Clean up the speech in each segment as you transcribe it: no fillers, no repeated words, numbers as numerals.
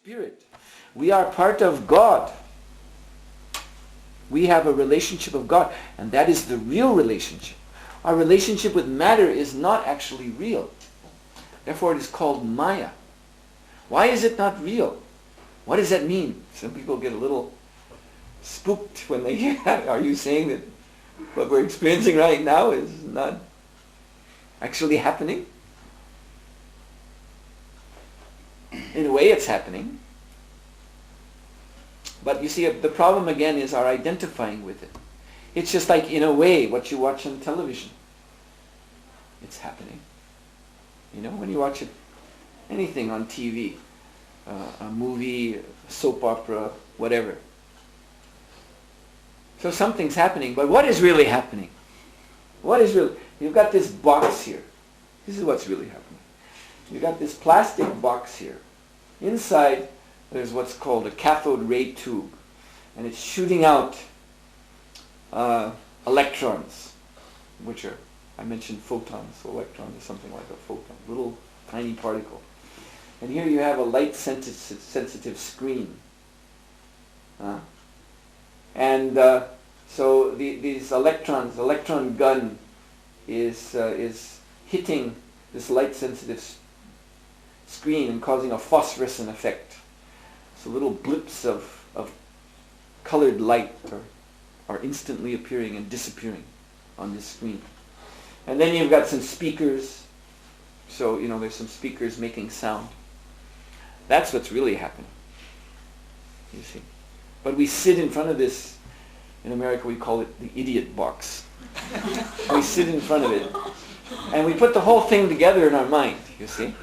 Spirit. We are part of God. We have a relationship of God, and that is the real relationship. Our relationship with matter is not actually real. Therefore it is called Maya. Why is it not real? What does that mean? Some people get a little spooked when they hear that. Are you saying that what we're experiencing right now is not actually happening? In a way it's happening. But you see, the problem again is our identifying with it. It's just like, in a way, what you watch on television. It's happening. You know, when you watch it, anything on TV, a movie, a soap opera, whatever. So something's happening, but what is really happening? What is really... You've got this box here. This is what's really happening. You've got this plastic box here. Inside, there's what's called a cathode ray tube, and it's shooting out electrons, which are, I mentioned photons, so electrons is something like a photon, little tiny particle. And here you have a light sensitive screen. So these electrons, electron gun is hitting this light sensitive screen and causing a phosphorescent effect. So little blips of colored light are instantly appearing and disappearing on this screen. And then you've got some speakers. So, you know, there's some speakers making sound. That's what's really happening. You see. But we sit in front of this, in America we call it the idiot box. We sit in front of it and we put the whole thing together in our mind, you see.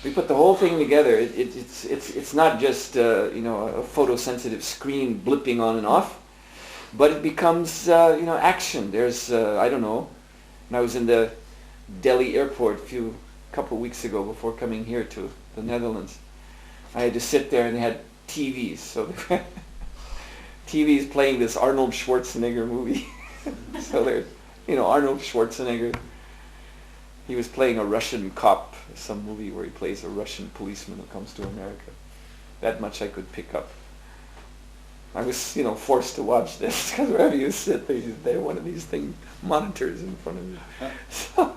We put the whole thing together. It's not just a photosensitive screen blipping on and off, but it becomes action. There's I don't know. When I was in the Delhi airport a couple of weeks ago before coming here to the Netherlands, I had to sit there and they had TVs. So TVs playing this Arnold Schwarzenegger movie. So there's Arnold Schwarzenegger. He was playing a Russian cop, some movie where he plays a Russian policeman who comes to America. That much I could pick up. I was, forced to watch this because wherever you sit, they have one of these monitors in front of you.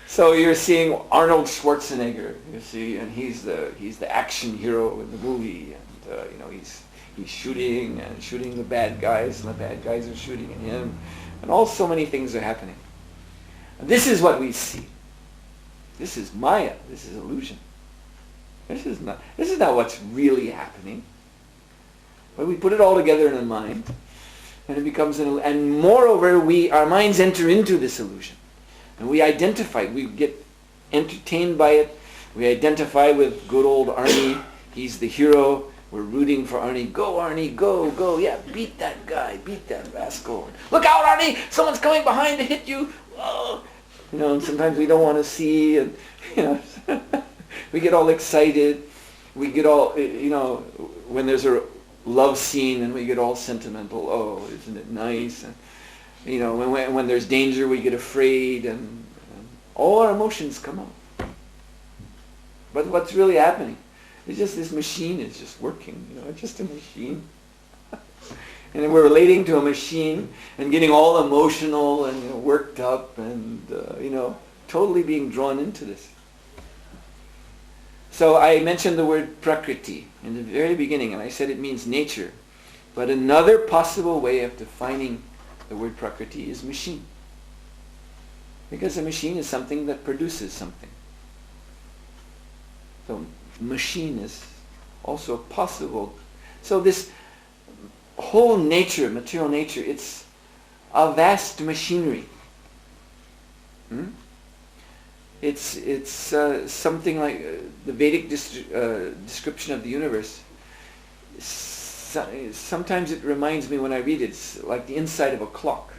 So you're seeing Arnold Schwarzenegger, you see, and he's the action hero in the movie, and he's shooting the bad guys, and the bad guys are shooting at him, and so many things are happening. This is what we see. This is Maya. This is illusion. This is not what's really happening. But we put it all together in our mind, and it becomes and moreover, our minds enter into this illusion, and we identify. We get entertained by it. We identify with good old Arnie. He's the hero. We're rooting for Arnie. Go, Arnie, go, go. Yeah, beat that guy. Beat that rascal. Look out, Arnie! Someone's coming behind to hit you. Oh. And sometimes we don't want to see, and we get all excited. We get all, when there's a love scene, and we get all sentimental. Oh, isn't it nice? And when there's danger, we get afraid, and all our emotions come out. But what's really happening is just this machine is just working. It's just a machine. And we're relating to a machine and getting all emotional and worked up and totally being drawn into this. So I mentioned the word prakriti in the very beginning, and I said it means nature. But another possible way of defining the word prakriti is machine. Because a machine is something that produces something. So machine is also possible. So this whole nature, material nature, it's a vast machinery. It's something like the Vedic description of the universe. Sometimes it reminds me when I read it, it's like the inside of a clock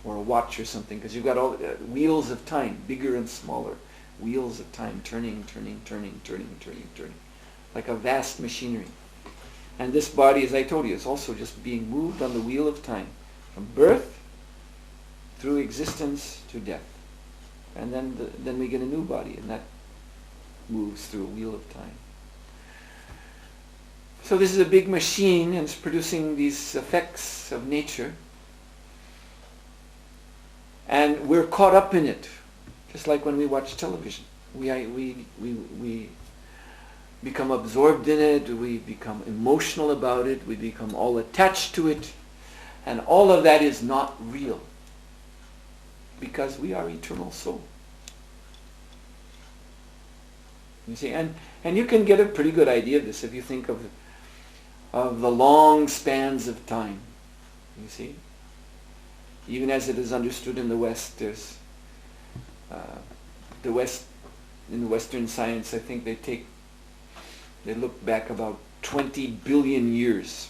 or a watch or something, because you've got all wheels of time, bigger and smaller, wheels of time turning, like a vast machinery. And this body, as I told you, is also just being moved on the wheel of time, from birth through existence to death. And then we get a new body, and moves through a wheel of time. So this is a big machine, and it's producing these effects of nature. And we're caught up in it, just like when we watch television. We become absorbed in it, we become emotional about it, we become all attached to it, and all of that is not real, because we are eternal soul. You see, and you can get a pretty good idea of this if you think of the long spans of time. You see, even as it is understood in the West, there's in the Western science, I think they look back about 20 billion years.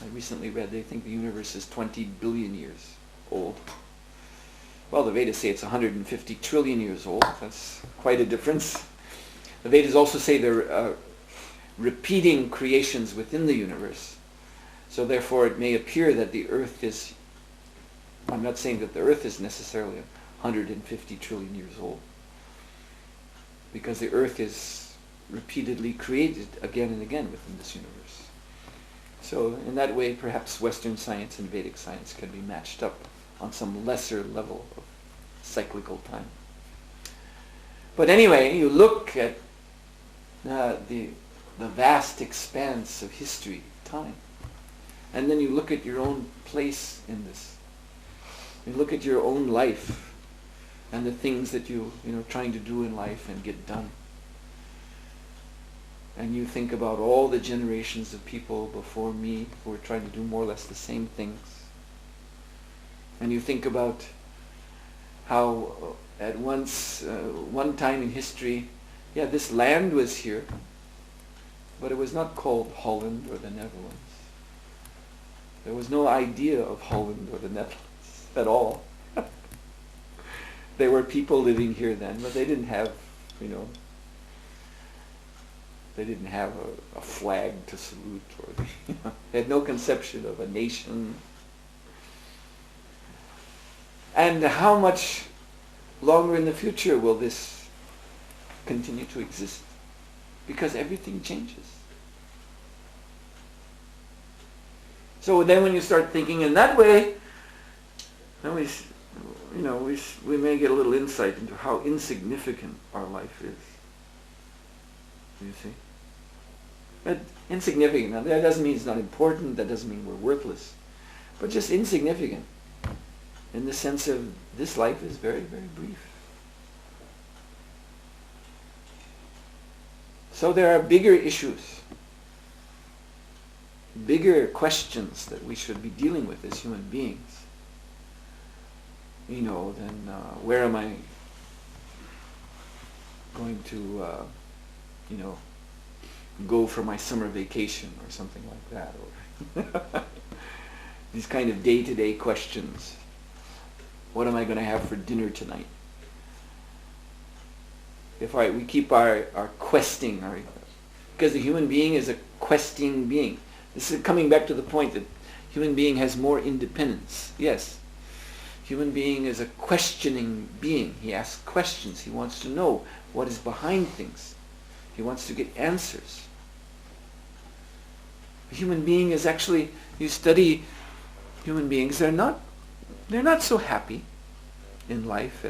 I recently read they think the universe is 20 billion years old. Well, the Vedas say it's 150 trillion years old. That's quite a difference. The Vedas also say there are repeating creations within the universe. So therefore it may appear that the earth is, I'm not saying that the earth is necessarily 150 trillion years old, because the earth is repeatedly created again and again within this universe. So in that way, perhaps Western science and Vedic science can be matched up on some lesser level of cyclical time. But anyway, you look at the vast expanse of history, time, and then you look at your own place in this. You look at your own life and the things that you trying to do in life and get done. And you think about all the generations of people before me who are trying to do more or less the same things. And you think about how at one time in history, this land was here, but it was not called Holland or the Netherlands. There was no idea of Holland or the Netherlands at all. There were people living here then, but they didn't have, they didn't have a flag to salute, or they had no conception of a nation. And how much longer in the future will this continue to exist? Because everything changes. So then when you start thinking in that way, then we may get a little insight into how insignificant our life is. You see? But insignificant. Now that doesn't mean it's not important, that doesn't mean we're worthless. But just insignificant. In the sense of this life is very, very brief. So there are bigger issues, bigger questions that we should be dealing with as human beings. Than where am I going to, go for my summer vacation or something like that, or these kind of day-to-day questions. What am I going to have for dinner tonight? If we keep our questing, because the human being is a questing being. This is coming back to the point that human being has more independence. Yes, human being is a questioning being. He asks questions. He wants to know what is behind things. He wants to get answers. A human being is actually, you study human beings, they're not so happy in life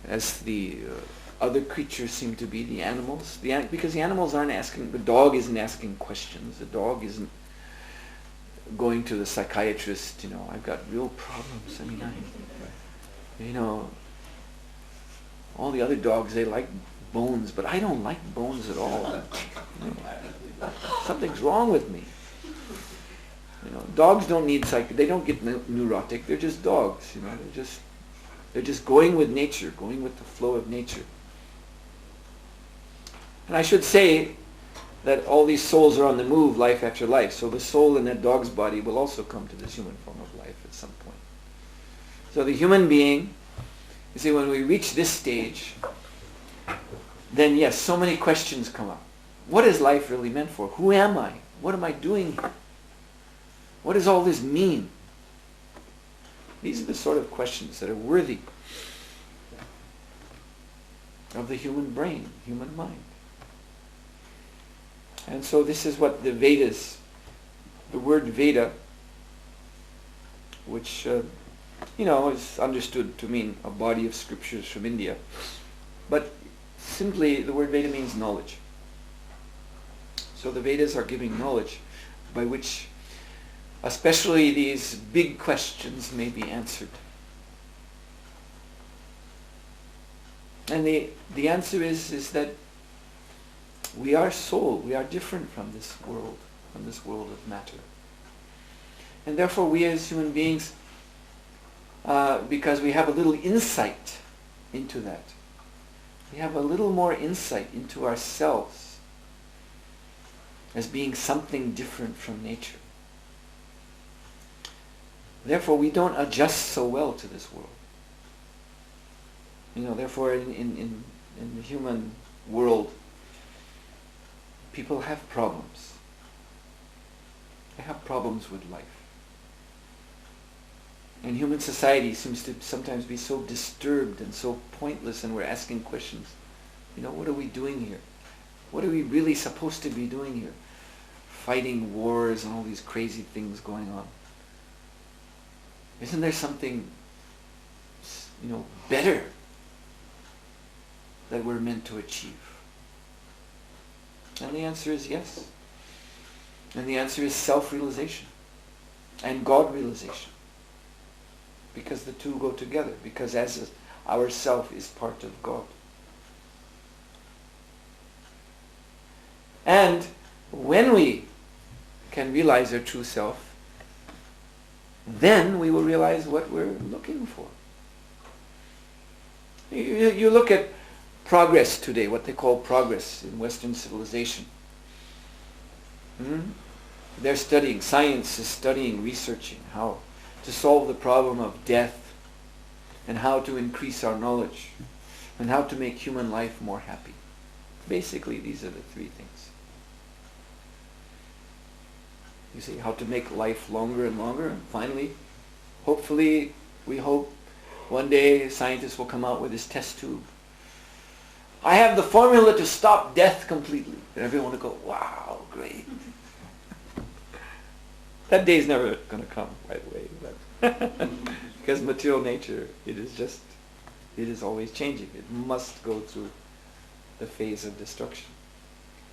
as the other creatures seem to be, the animals. Because the animals aren't asking, the dog isn't asking questions. The dog isn't going to the psychiatrist, I've got real problems. All the other dogs, they like bones, but I don't like bones at all. Something's wrong with me. Dogs don't need they don't get neurotic. They're just dogs. They're just going with nature, going with the flow of nature. And I should say that all these souls are on the move, life after life. So the soul in that dog's body will also come to this human form of life at some point. So the human being, you see, when we reach this stage, then yes, so many questions come up. What is life really meant for? Who am I? What am I doing here? What does all this mean? These are the sort of questions that are worthy of the human brain, human mind. And so this is what the Vedas, the word Veda, which is understood to mean a body of scriptures from India, but simply the word Veda means knowledge. So the Vedas are giving knowledge by which especially these big questions may be answered. And the answer is that we are soul, we are different from this world of matter. And therefore we as human beings, because we have a little insight into that, we have a little more insight into ourselves as being something different from nature. Therefore we don't adjust so well to this world. Therefore in the human world, people have problems. They have problems with life. And human society seems to sometimes be so disturbed and so pointless, and we're asking questions. What are we doing here? What are we really supposed to be doing here? Fighting wars and all these crazy things going on. Isn't there something, better that we're meant to achieve? And the answer is yes. And the answer is self-realization and God-realization. Because the two go together. Because as our self is part of God. And when we can realize our true self, then we will realize what we're looking for. You look at progress today, what they call progress in Western civilization. They're studying, science is studying, researching how to solve the problem of death, and how to increase our knowledge, and how to make human life more happy. Basically, these are the three things. You see, how to make life longer and longer, and finally, hopefully, we hope one day scientists will come out with this test tube. I have the formula to stop death completely. And everyone will go, wow, great. That day is never going to come, by the way. But because material nature, it is always changing. It must go through the phase of destruction.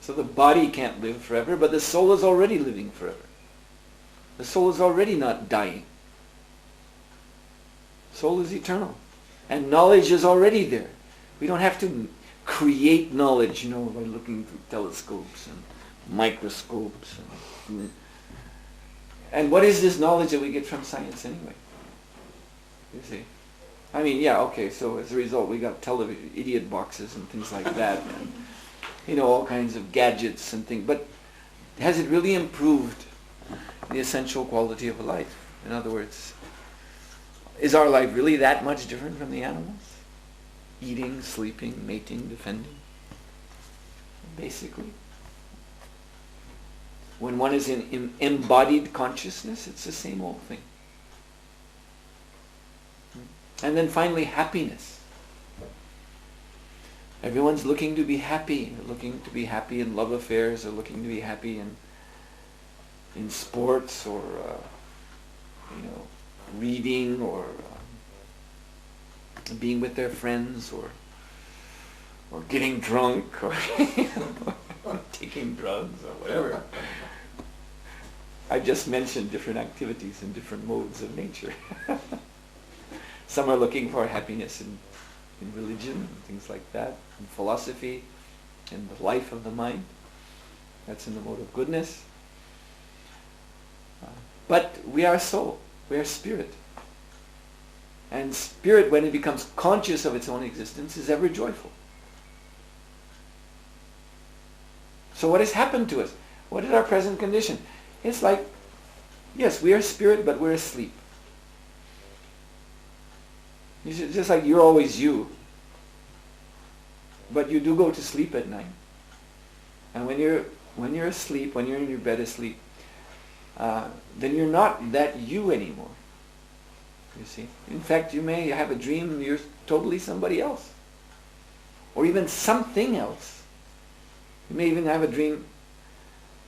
So the body can't live forever, but the soul is already living forever. The soul is already not dying. Soul is eternal. And knowledge is already there. We don't have to create knowledge, by looking through telescopes and microscopes. And what is this knowledge that we get from science anyway? You see? I mean, yeah, okay, so as a result we got television, idiot boxes and things like that, and, all kinds of gadgets and things. But has it really improved the essential quality of life? In other words, is our life really that much different from the animals? Eating, sleeping, mating, defending. Basically. When one is in embodied consciousness, it's the same old thing. And then finally, happiness. Everyone's looking to be happy. They're looking to be happy in love affairs. They're looking to be happy in sports or, reading or being with their friends or getting drunk or taking drugs or whatever. I've just mentioned different activities and different modes of nature. Some are looking for happiness in religion and things like that, in philosophy, in the life of the mind. That's in the mode of goodness. But we are soul, we are spirit. And spirit, when it becomes conscious of its own existence, is ever joyful. So what has happened to us? What is our present condition? It's like, yes, we are spirit, but we're asleep. It's just like you're always you. But you do go to sleep at night. And when you're asleep, when you're in your bed asleep, then you're not that you anymore. You see? In fact, you may have a dream you're totally somebody else. or even something else. You may even have a dream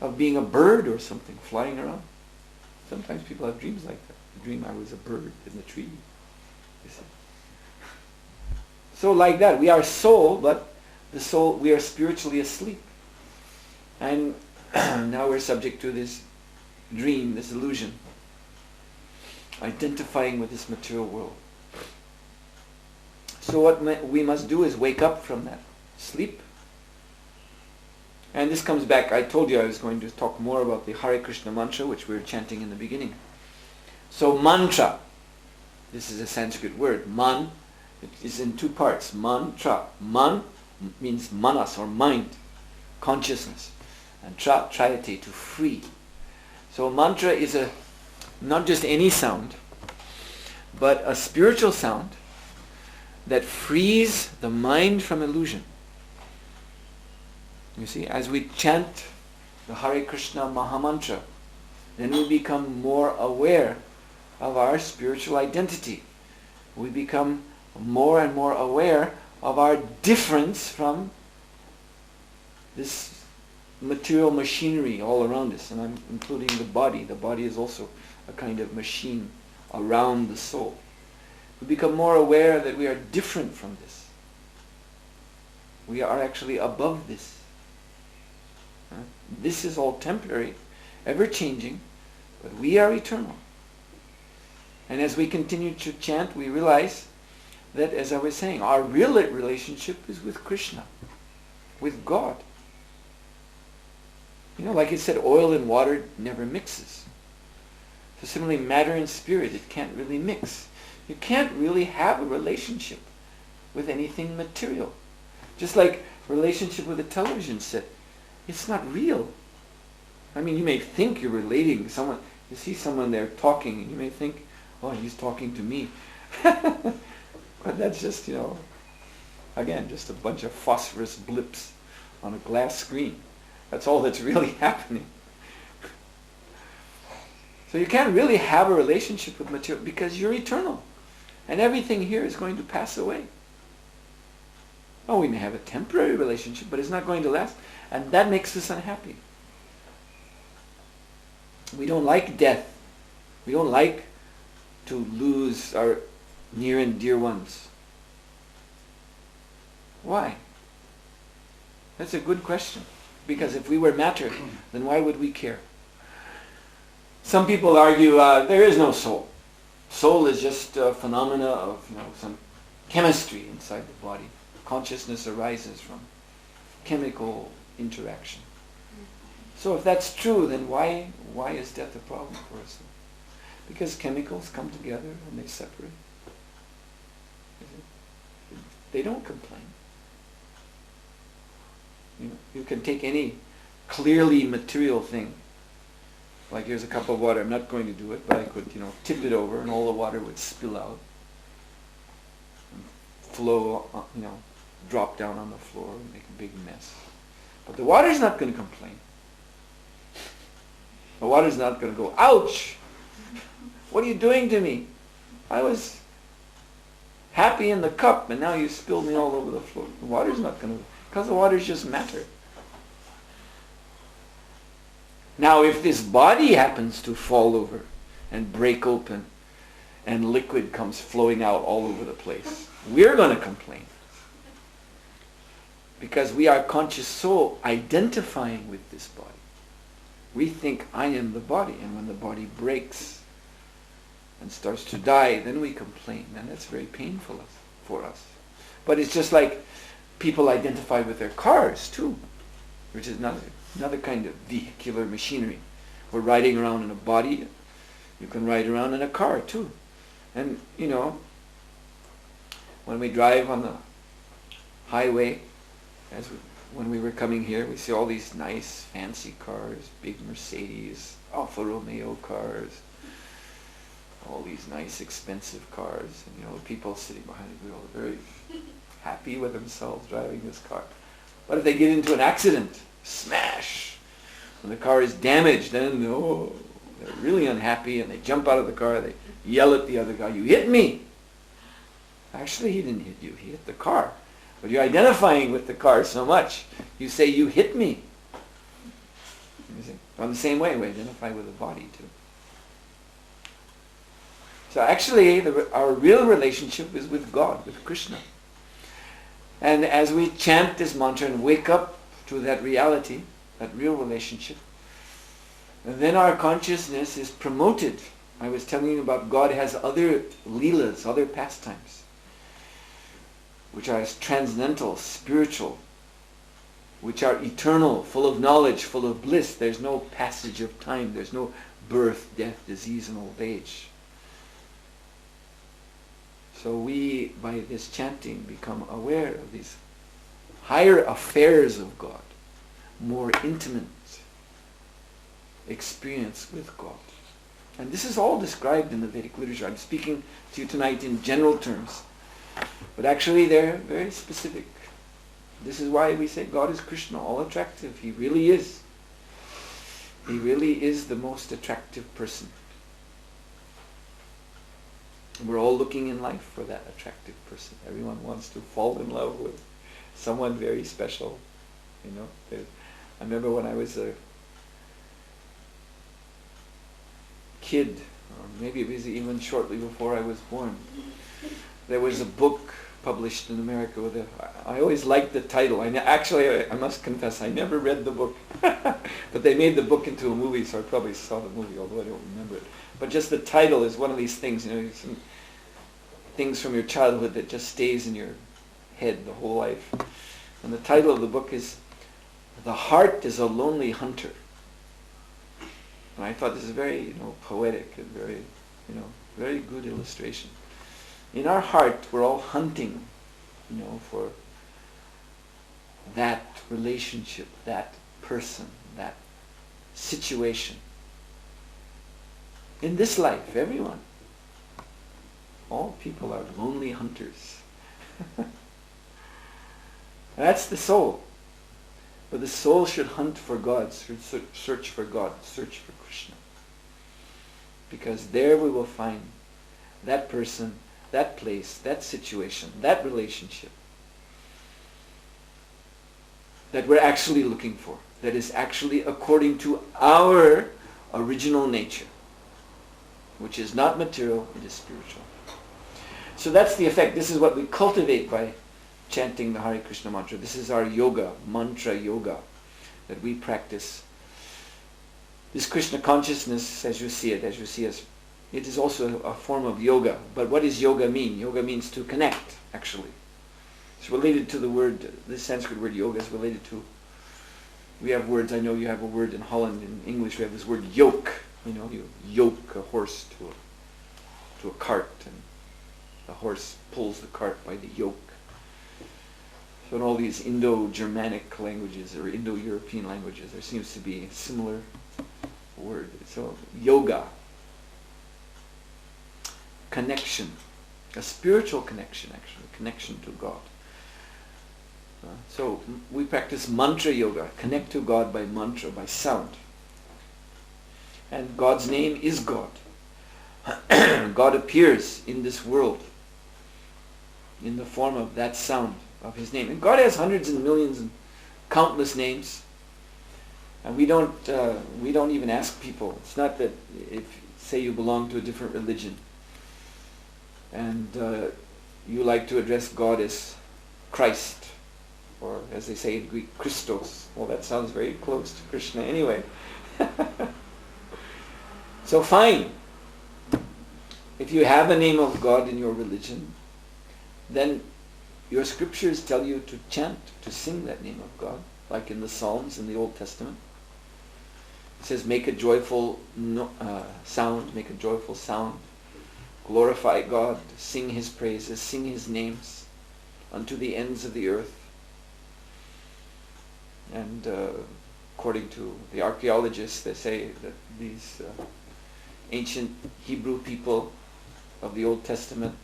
of being a bird or something flying around. Sometimes people have dreams like that. I dream I was a bird in the tree. You see. So like that, we are soul, but the soul, we are spiritually asleep. And now we're subject to this dream, this illusion, identifying with this material world. So what we must do is wake up from that sleep. And this comes back, I told you I was going to talk more about the Hare Krishna mantra, which we were chanting in the beginning. So mantra, this is a Sanskrit word, man, it is in two parts, mantra. Man means manas, or mind, consciousness, and trayate, to free. So mantra is not just any sound, but a spiritual sound that frees the mind from illusion. You see, as we chant the Hare Krishna Mahamantra, then we become more aware of our spiritual identity. We become more and more aware of our difference from this material machinery all around us, and I'm including the body. The body is also a kind of machine around the soul. We become more aware that we are different from this. We are actually above this. This is all temporary, ever-changing, but we are eternal. And as we continue to chant, we realize that, as I was saying, our real relationship is with Krishna, with God. You know, like it said, oil and water never mixes. So similarly, matter and spirit, it can't really mix. You can't really have a relationship with anything material. Just like relationship with a television set. It's not real. I mean, you may think you're relating to someone. You see someone there talking, and you may think, oh, he's talking to me. But that's just, again, just a bunch of phosphorus blips on a glass screen. That's all that's really happening. So you can't really have a relationship with material because you're eternal. And everything here is going to pass away. Oh, we may have a temporary relationship, but it's not going to last. And that makes us unhappy. We don't like death. We don't like to lose our near and dear ones. Why? That's a good question. Because if we were matter, then why would we care? Some people argue there is no soul. Soul is just a phenomena of some chemistry inside the body. Consciousness arises from chemical interaction. So if that's true, then why is death a problem for us? Because chemicals come together and they separate. They don't complain. You can take any clearly material thing, like here's a cup of water. I'm not going to do it, but I could, tip it over and all the water would spill out, and flow, drop down on the floor and make a big mess. But the water's not going to complain. The water's not going to go, ouch! What are you doing to me? I was happy in the cup and now you spilled me all over the floor. The water's not going to, because the water's just matter. Now if this body happens to fall over and break open and liquid comes flowing out all over the place, we're going to complain. Because we are conscious soul identifying with this body. We think I am the body, and when the body breaks and starts to die, then we complain, and that's very painful for us. But it's just like people identify with their cars too, which is another kind of vehicular machinery. We're riding around in a body, you can ride around in a car too. And when we drive on the highway, when we were coming here, we see all these nice fancy cars, big Mercedes, Alfa Romeo cars, all these nice expensive cars, and people sitting behind the wheel are very happy with themselves driving this car. But if they get into an accident, smash, and the car is damaged, then they're really unhappy and they jump out of the car, they yell at the other guy, "You hit me!" Actually, he didn't hit you, he hit the car. But you're identifying with the car so much, you say, you hit me. You see? On the same way, we identify with the body too. So actually, our real relationship is with God, with Krishna. And as we chant this mantra and wake up to that reality, that real relationship, and then our consciousness is promoted. I was telling you about God has other leelas, other pastimes, which are transcendental, spiritual, which are eternal, full of knowledge, full of bliss. There's no passage of time. There's no birth, death, disease, and old age. So we, by this chanting, become aware of these higher affairs of God, more intimate experience with God. And this is all described in the Vedic literature. I'm speaking to you tonight in general terms, but actually they're very specific. This is why we say God is Krishna, all attractive. He really is. He really is the most attractive person. We're all looking in life for that attractive person. Everyone wants to fall in love with someone very special. You know, I remember when I was a kid, or maybe it was even shortly before I was born, there was a book published in America with I always liked the title. I must confess, I never read the book. But they made the book into a movie, so I probably saw the movie, although I don't remember it. But just the title is one of these things, some things from your childhood that just stays in your head the whole life. And the title of the book is The Heart is a Lonely Hunter. And I thought this is very, poetic and very, very good illustration. In our heart, we're all hunting, for that relationship, that person, that situation. In this life, everyone, all people are lonely hunters. That's the soul. But the soul should hunt for God, search for God, search for Krishna. Because there we will find that person, that place, that situation, that relationship that we're actually looking for, that is actually according to our original nature, which is not material, it is spiritual. So that's the effect. This is what we cultivate by chanting the Hare Krishna mantra. This is our yoga, mantra yoga, that we practice. This Krishna consciousness, as you see us, it is also a form of yoga. But what does yoga mean? Yoga means to connect, actually. It's related to the word, the Sanskrit word yoga is related to, we have words, I know you have a word in Holland, in English we have this word yoke. You yoke a horse to a cart, and the horse pulls the cart by the yoke. So in all these Indo-Germanic languages or Indo-European languages, there seems to be a similar word. So yoga, connection, a spiritual connection actually, connection to God. So we practice mantra yoga, connect to God by mantra, by sound. And God's name is God. God appears in this world in the form of that sound of his name. And God has hundreds and millions and countless names. And we don't even ask people. It's not that if, say, you belong to a different religion and you like to address God as Christ, or as they say in Greek, Christos. Well, that sounds very close to Krishna anyway. So fine. If you have a name of God in your religion, then your scriptures tell you to chant, to sing that name of God, like in the Psalms in the Old Testament. It says, make a joyful sound, make a joyful sound, glorify God, sing his praises, sing his names unto the ends of the earth. And according to the archaeologists, they say that these ancient Hebrew people of the Old Testament,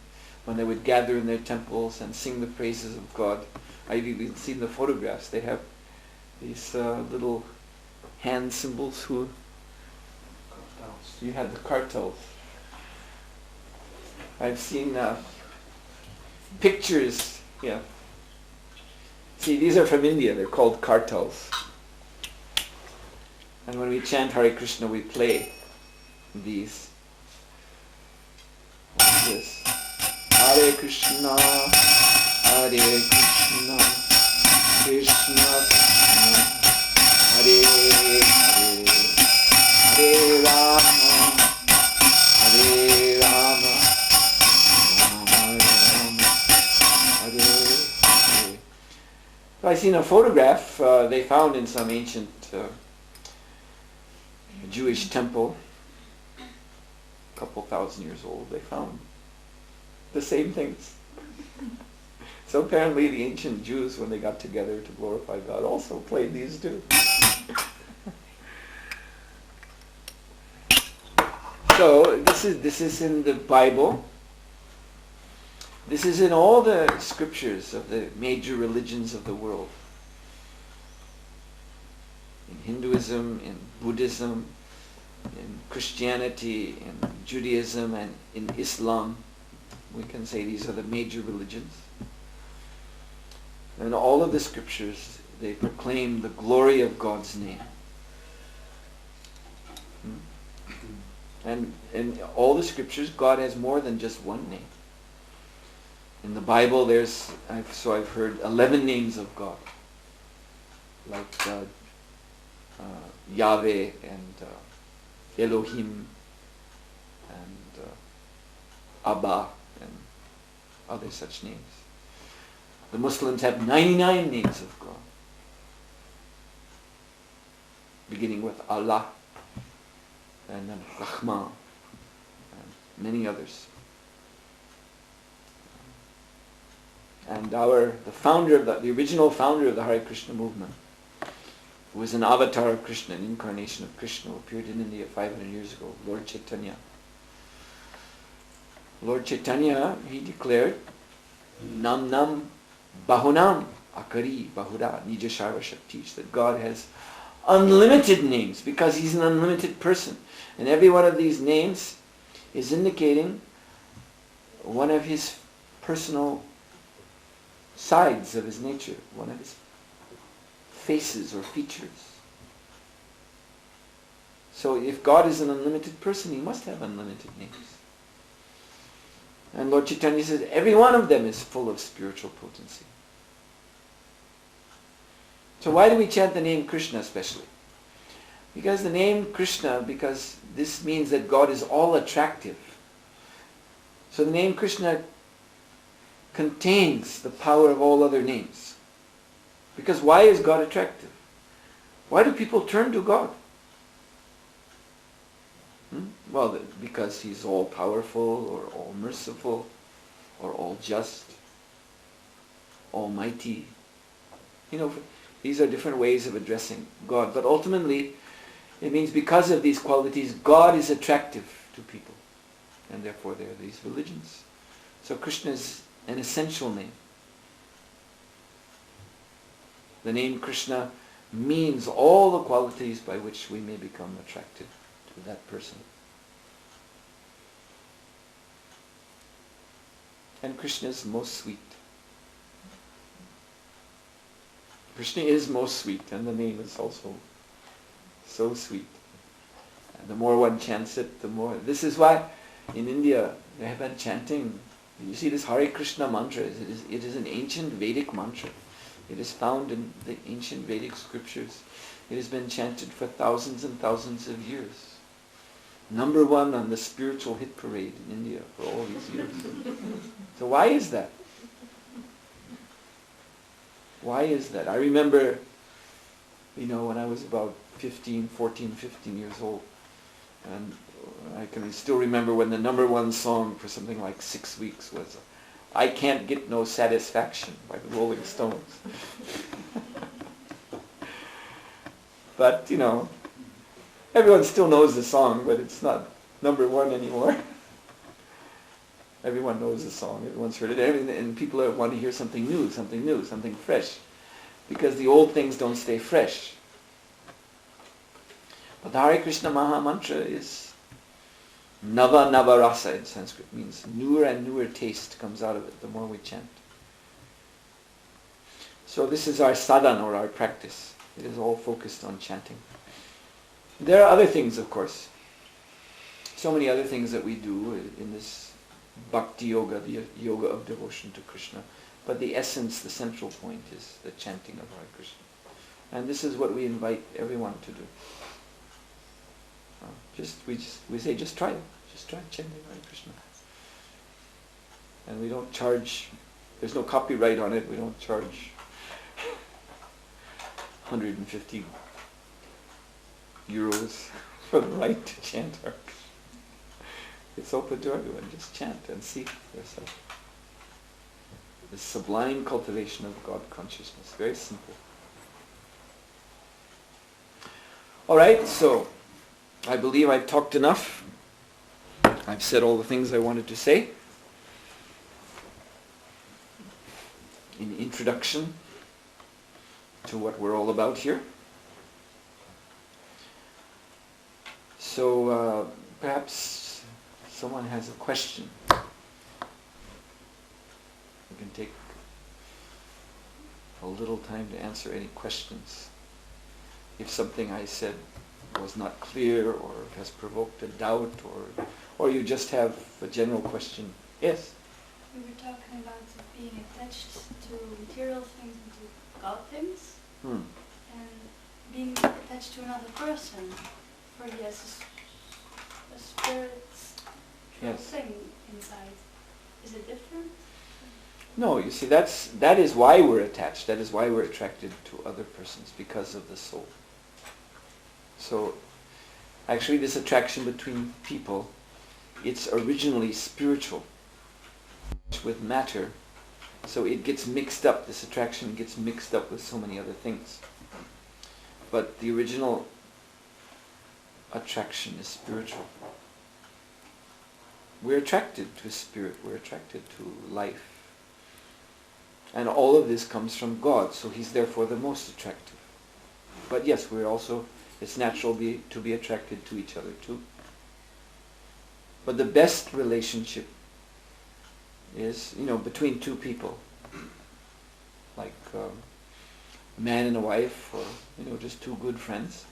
when they would gather in their temples and sing the praises of God, I've even seen the photographs, they have these little hand symbols. You had the cartels. I've seen pictures, See, these are from India. They're called kartals. And when we chant Hare Krishna, we play these. Like this. Hare Krishna, Hare Krishna, Krishna Krishna, Hare Hare, Hare Rama, Hare Rama, Rama Rama, Hare Hare. So I seen a photograph they found in some ancient Jewish temple, a couple thousand years old. They found the same things. So apparently the ancient Jews, when they got together to glorify God, also played these too. So this is in the Bible. This is in all the scriptures of the major religions of the world. In Hinduism, in Buddhism, in Christianity, in Judaism, and in Islam. We can say these are the major religions. And all of the scriptures, they proclaim the glory of God's name. And in all the scriptures, God has more than just one name. In the Bible, I've heard 11 names of God, like Yahweh and Elohim and Abba and other such names. The Muslims have 99 names of God, beginning with Allah and then Rahman and many others. And the original founder of the Hare Krishna movement, who was an avatar of Krishna, an incarnation of Krishna, who appeared in India 500 years ago, Lord Chaitanya. Lord Chaitanya, he declared, Nam Nam Bahunam Akari Bahura Nija Sharva Shaktish, that God has unlimited names because he's an unlimited person. And every one of these names is indicating one of his personal sides of his nature, one of his faces or features. So if God is an unlimited person, he must have unlimited names. And Lord Chaitanya says every one of them is full of spiritual potency. So why do we chant the name Krishna especially? Because the name Krishna, because this means that God is all attractive. So the name Krishna contains the power of all other names. Because why is God attractive? Why do people turn to God? Well, because he's all powerful or all merciful or all just, almighty. These are different ways of addressing God. But ultimately, it means because of these qualities, God is attractive to people. And therefore there are these religions. So Krishna is an essential name. The name Krishna means all the qualities by which we may become attracted to that person. And Krishna is most sweet. Krishna is most sweet, and the name is also so sweet. And the more one chants it, the more... This is why in India they have been chanting. You see this Hare Krishna mantra, it is an ancient Vedic mantra. It is found in the ancient Vedic scriptures. It has been chanted for thousands and thousands of years. Number one on the spiritual hit parade in India for all these years. So why is that? Why is that? I remember, when I was about 15 years old, and I can still remember when the number one song for something like 6 weeks was I Can't Get No Satisfaction by the Rolling Stones. But, everyone still knows the song, but it's not number one anymore. Everyone knows the song, everyone's heard it, and people want to hear something new, something fresh. Because the old things don't stay fresh. But the Hare Krishna Maha Mantra is Nava Nava Rasa in Sanskrit, means newer and newer taste comes out of it the more we chant. So this is our sadhana, or our practice. It is all focused on chanting. There are other things, of course. So many other things that we do in this bhakti yoga, the yoga of devotion to Krishna. But the essence, the central point is the chanting of Hare Krishna. And this is what we invite everyone to do. We say, just try it. Just try chanting Hare Krishna. And we don't charge, there's no copyright on it, we don't charge 150 euros for the right to chant Hare Krishna. It's open to everyone. Just chant and see for yourself. The sublime cultivation of God consciousness. Very simple. Alright, so I believe I've talked enough. I've said all the things I wanted to say. In introduction to what we're all about here. So perhaps someone has a question. We can take a little time to answer any questions. If something I said was not clear or has provoked a doubt, or you just have a general question. Yes? We were talking about being attached to material things and to God things. And being attached to another person. For he has a spirit thing inside. Is it different? No, you see, that is why we're attached. That is why we're attracted to other persons, because of the soul. So, actually this attraction between people, it's originally spiritual with matter. So it gets mixed up, this attraction gets mixed up with so many other things. But the original attraction is spiritual. We're attracted to spirit, we're attracted to life. And all of this comes from God, so He's therefore the most attractive. But yes, it's natural to be attracted to each other too. But the best relationship is, between two people. Like a man and a wife, or, just two good friends.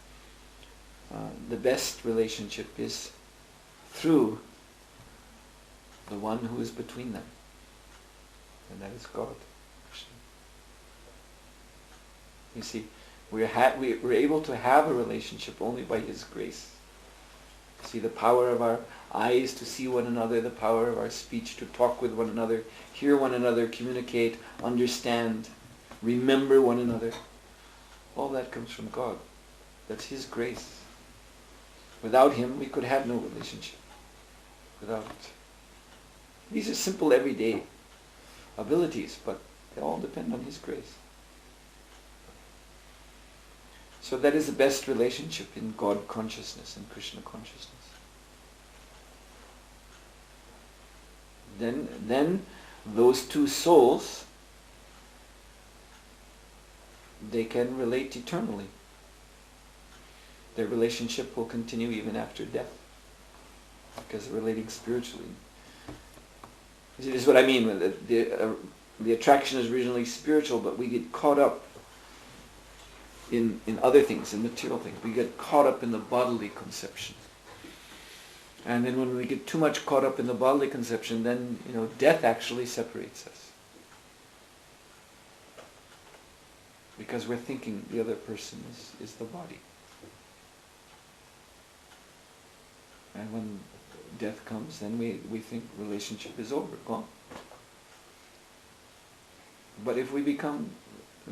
The best relationship is through the one who is between them. And that is God. You see, we're able to have a relationship only by His grace. See, the power of our eyes to see one another, the power of our speech to talk with one another, hear one another, communicate, understand, remember one another. All that comes from God. That's His grace. Without Him, we could have no relationship. These are simple everyday abilities, but they all depend on His grace. So that is the best relationship in God consciousness and Krishna consciousness. Then those two souls, they can relate eternally. Their relationship will continue even after death, because they're relating spiritually. You see, this is what I mean. The attraction is originally spiritual, but we get caught up in other things, in material things. We get caught up in the bodily conception. And then when we get too much caught up in the bodily conception, then, death actually separates us. Because we're thinking the other person is the body. And when death comes, then we think relationship is over, gone. But if we become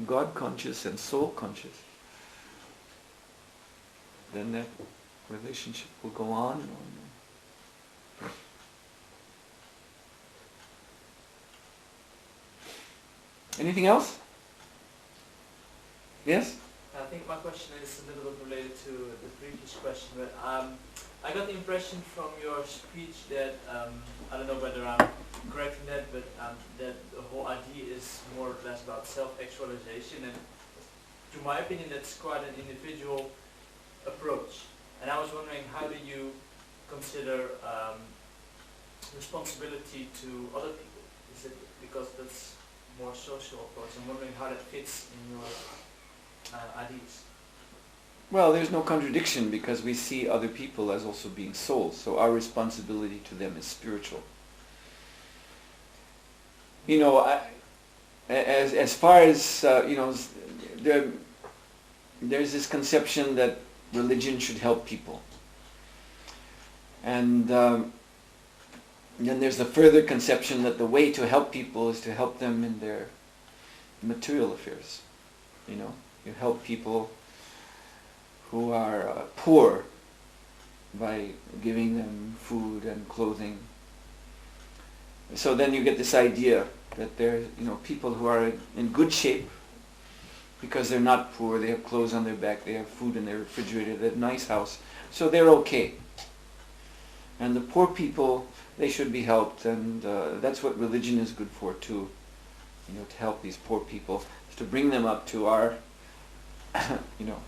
God conscious and soul conscious, then that relationship will go on. Anything else? Yes? I think my question is a little bit related to the previous question, but I got the impression from your speech that, I don't know whether I'm correct in that, but that the whole idea is more or less about self-actualization, and to my opinion that's quite an individual approach. And I was wondering, how do you consider responsibility to other people? Is it because that's more social approach. I'm wondering how that fits in your ideas. Well, there's no contradiction because we see other people as also being souls, so our responsibility to them is spiritual. You know, as far as, there's this conception that religion should help people. And then there's the further conception that the way to help people is to help them in their material affairs. You know, you help people who are poor by giving them food and clothing. So then you get this idea that there are people who are in good shape because they're not poor, they have clothes on their back, they have food in their refrigerator, they have a nice house, so they're okay. And the poor people, they should be helped, and that's what religion is good for too, to help these poor people, to bring them up to our,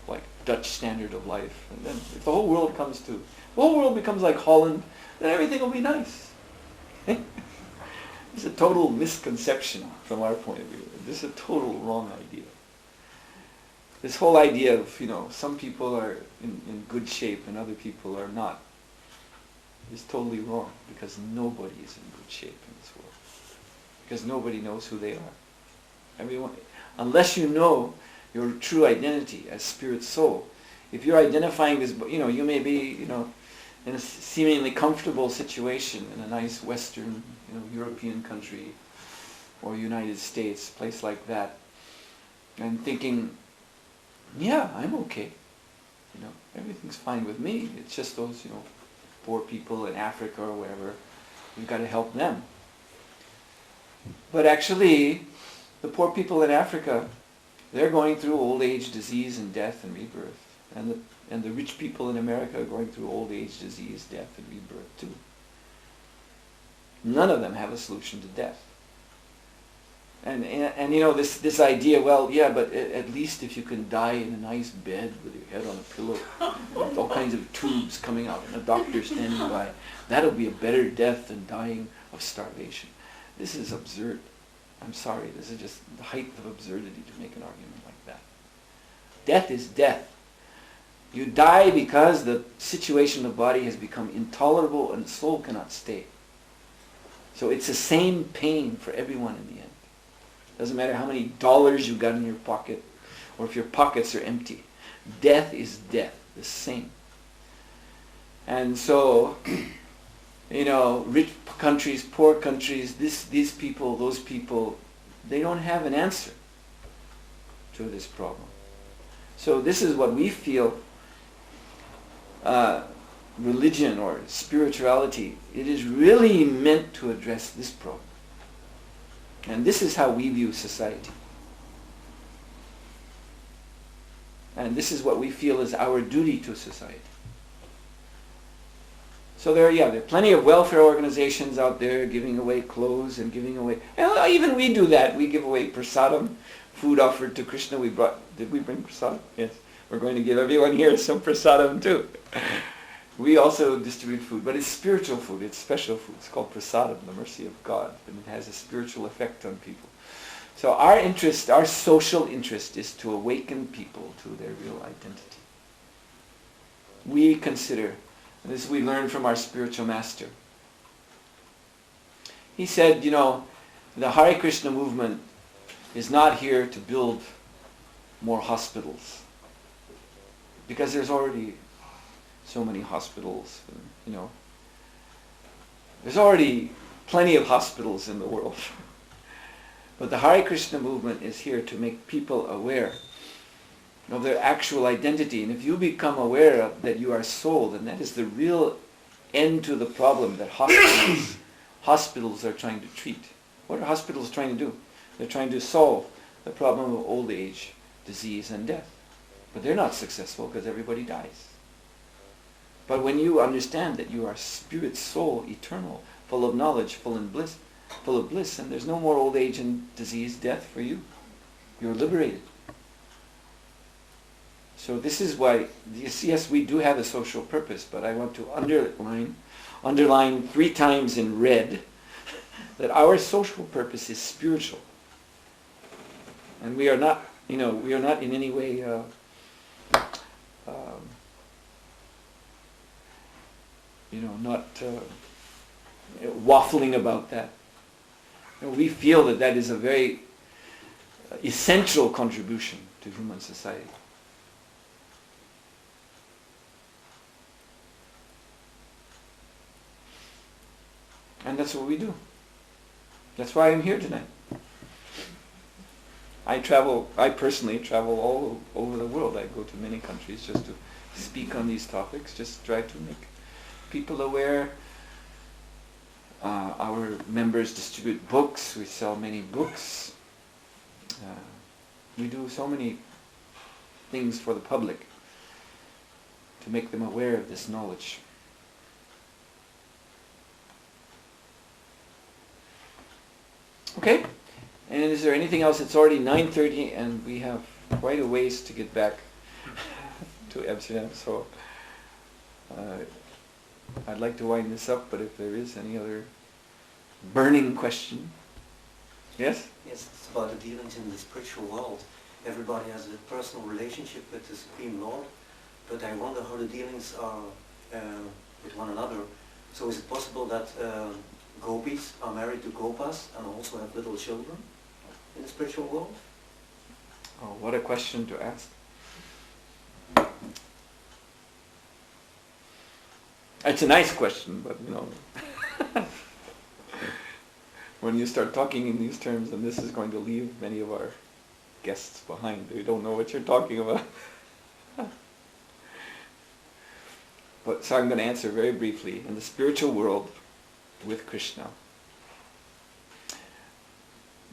like Dutch standard of life. And then if the whole world becomes like Holland, then everything will be nice. It's a total misconception from our point of view. This is a total wrong idea. This whole idea of, some people are in good shape and other people are not is totally wrong, because nobody is in good shape in this world. Because nobody knows who they are. Everyone, unless you know your true identity as spirit soul, if you're identifying this, you may be, in a seemingly comfortable situation in a nice Western, European country or United States, place like that, and thinking, yeah, I'm okay. Everything's fine with me. It's just those, poor people in Africa or wherever. We've got to help them. But actually, the poor people in Africa, they're going through old age, disease, and death and rebirth. And the rich people in America are going through old age, disease, death, and rebirth too. None of them have a solution to death. And this idea, well, yeah, but at least if you can die in a nice bed with your head on a pillow, with all kinds of tubes coming out and a doctor standing by, that'll be a better death than dying of starvation. This is absurd. I'm sorry, this is just the height of absurdity to make an argument like that. Death is death. You die because the situation of the body has become intolerable and the soul cannot stay. So it's the same pain for everyone in the end. Doesn't matter how many dollars you got in your pocket or if your pockets are empty. Death is death, the same. And so, rich countries, poor countries, these people, those people, they don't have an answer to this problem. So this is what we feel religion or spirituality, it is really meant to address this problem. And this is how we view society. And this is what we feel is our duty to society. So there are plenty of welfare organizations out there giving away clothes and giving away, even we do that. We give away prasadam, food offered to Krishna. Did we bring prasadam? Yes. We're going to give everyone here some prasadam too. We also distribute food, but it's spiritual food, it's special food. It's called prasadam, the mercy of God, and it has a spiritual effect on people. So our social interest is to awaken people to their real identity. We consider, and this we learned from our spiritual master. He said, the Hare Krishna movement is not here to build more hospitals, because there's already so many hospitals, there's already plenty of hospitals in the world. But the Hare Krishna movement is here to make people aware of their actual identity. And if you become aware of that you are soul, then that is the real end to the problem that hospitals are trying to treat. What are hospitals trying to do? They're trying to solve the problem of old age, disease, and death. But they're not successful because everybody dies. But when you understand that you are spirit, soul, eternal, full of knowledge, full of bliss, and there's no more old age and disease, death for you. You're liberated. So this is why, yes, we do have a social purpose, but I want to underline 3 times in red that our social purpose is spiritual. And we are not, we are not in any way not waffling about that. We feel that that is a very essential contribution to human society. And that's what we do. That's why I'm here tonight. I personally travel all over the world. I go to many countries just to speak on these topics, just try to make people aware. Our members distribute books. We sell many books. We do so many things for the public to make them aware of this knowledge. Okay? And is there anything else? It's already 9:30 and we have quite a ways to get back to Amsterdam, so I'd like to wind this up, but if there is any other burning question. Yes? Yes, it's about the dealings in the spiritual world. Everybody has a personal relationship with the Supreme Lord, but I wonder how the dealings are with one another. So is it possible that gopis are married to gopas and also have little children in the spiritual world? Oh, what a question to ask. It's a nice question, but when you start talking in these terms, and this is going to leave many of our guests behind. They don't know what you're talking about. But so I'm going to answer very briefly. In the spiritual world with Krishna,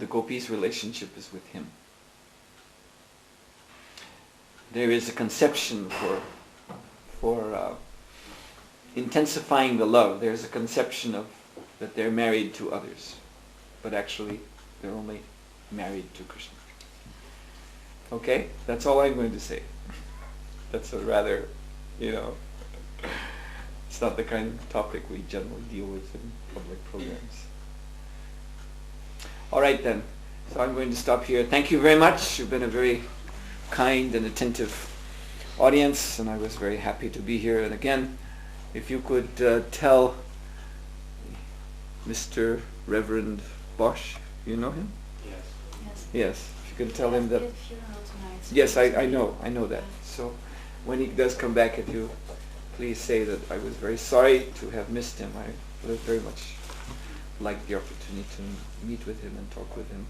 the gopis' relationship is with him. There is a conception for intensifying the love. There's a conception of that they're married to others, but actually they're only married to Krishna. Okay? That's all I'm going to say. That's a rather, it's not the kind of topic we generally deal with in public programs. All right then. So I'm going to stop here. Thank you very much. You've been a very kind and attentive audience, and I was very happy to be here. And again, if you could tell Mr. Reverend Bosch, you know him? Yes. Yes. If you could tell him that. Tonight, Yes, I know that. So when he does come back, if you please say that I was very sorry to have missed him. I would have very much liked the opportunity to meet with him and talk with him.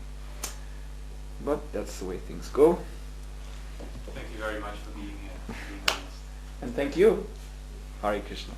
But that's the way things go. Thank you very much for being here. And thank you. Hare Krishna.